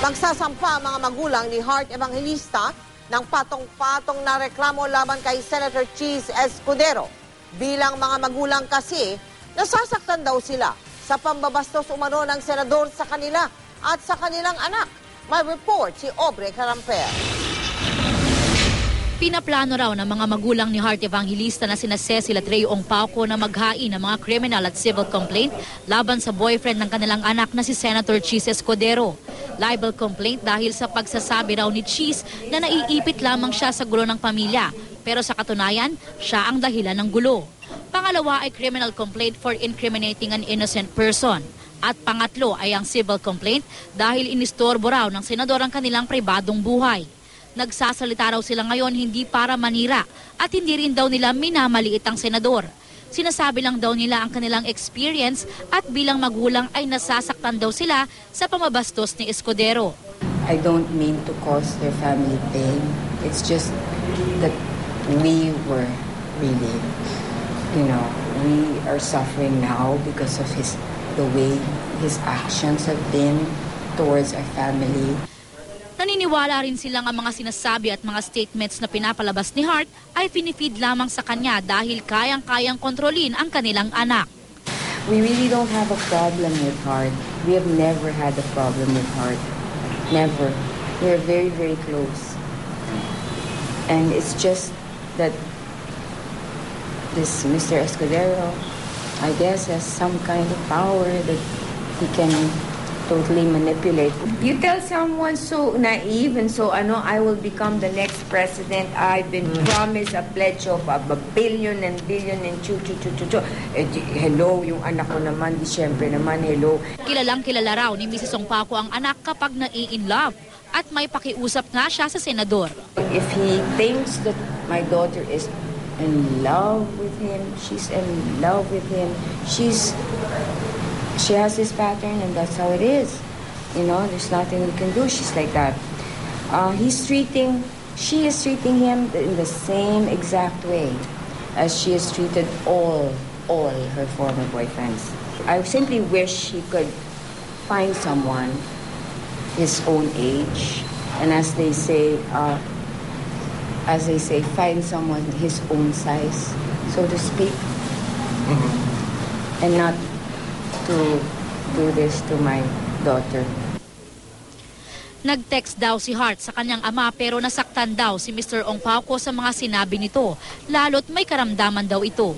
Magsasampa ang mga magulang ni Hart Evangelista ng patong-patong na reklamo laban kay Senator Cheese Escudero. Bilang mga magulang kasi, nasasaktan daw sila sa pambabastos umano ng senador sa kanila at sa kanilang anak. May report si Aubrey Carampel. Pinaplano raw ng mga magulang ni Hart Evangelista na sina Cecil at Ray Ong Pauco na maghain ng mga criminal at civil complaint laban sa boyfriend ng kanilang anak na si Senator Cheese Escudero. Libel complaint dahil sa pagsasabi raw ni Cheese na naiipit lamang siya sa gulo ng pamilya, pero sa katunayan, siya ang dahilan ng gulo. Pangalawa ay criminal complaint for incriminating an innocent person. At pangatlo ay ang civil complaint dahil inistorbo raw ng senador ang kanilang pribadong buhay. Nagsasalita raw sila ngayon hindi para manira at hindi rin daw nila minamaliit ang senador. Sinasabi lang daw nila ang kanilang experience at bilang magulang ay nasasaktan daw sila sa pamabastos ni Escudero. I don't mean to cause their family pain. It's just that we were really, we are suffering now because of the way his actions have been towards our family. Naniniwala rin silang ang mga sinasabi at mga statements na pinapalabas ni Hart ay pinifeed lamang sa kanya dahil kayang-kayang kontrolin ang kanilang anak. We really don't have a problem with Hart. We have never had a problem with Hart. Never. We're very, very close. And it's just that this Mr. Escudero, I guess, has some kind of power that he can totally manipulate. You tell someone so naive and so I will become the next president. I've been promised a pledge of a billion and billion and hello, yung anak ko naman, di syempre naman, hello. Kilalang-kilala raw ni Mrs. Ong Pauco ang anak kapag nai-in-love at may pakiusap nga siya sa senador. If he thinks that my daughter is in love with him, she's in love with him, she has this pattern and that's how it is. There's nothing we can do. She's like that. She is treating him in the same exact way as she has treated all her former boyfriends. I simply wish he could find someone his own age, and as they say, find someone his own size, so to speak, and not to do this to my daughter. Nag-text daw si Hart sa kanyang ama pero nasaktan daw si Mr. Ong Pauco sa mga sinabi nito, lalo't may karamdaman daw ito.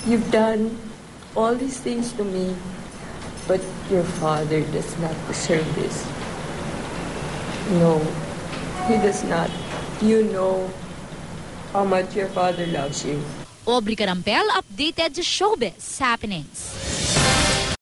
You've done all these things to me, but your father does not deserve this. No, he does not. You know how much your father loves you. Aubrey Carampel, updated sa Showbiz Happenings.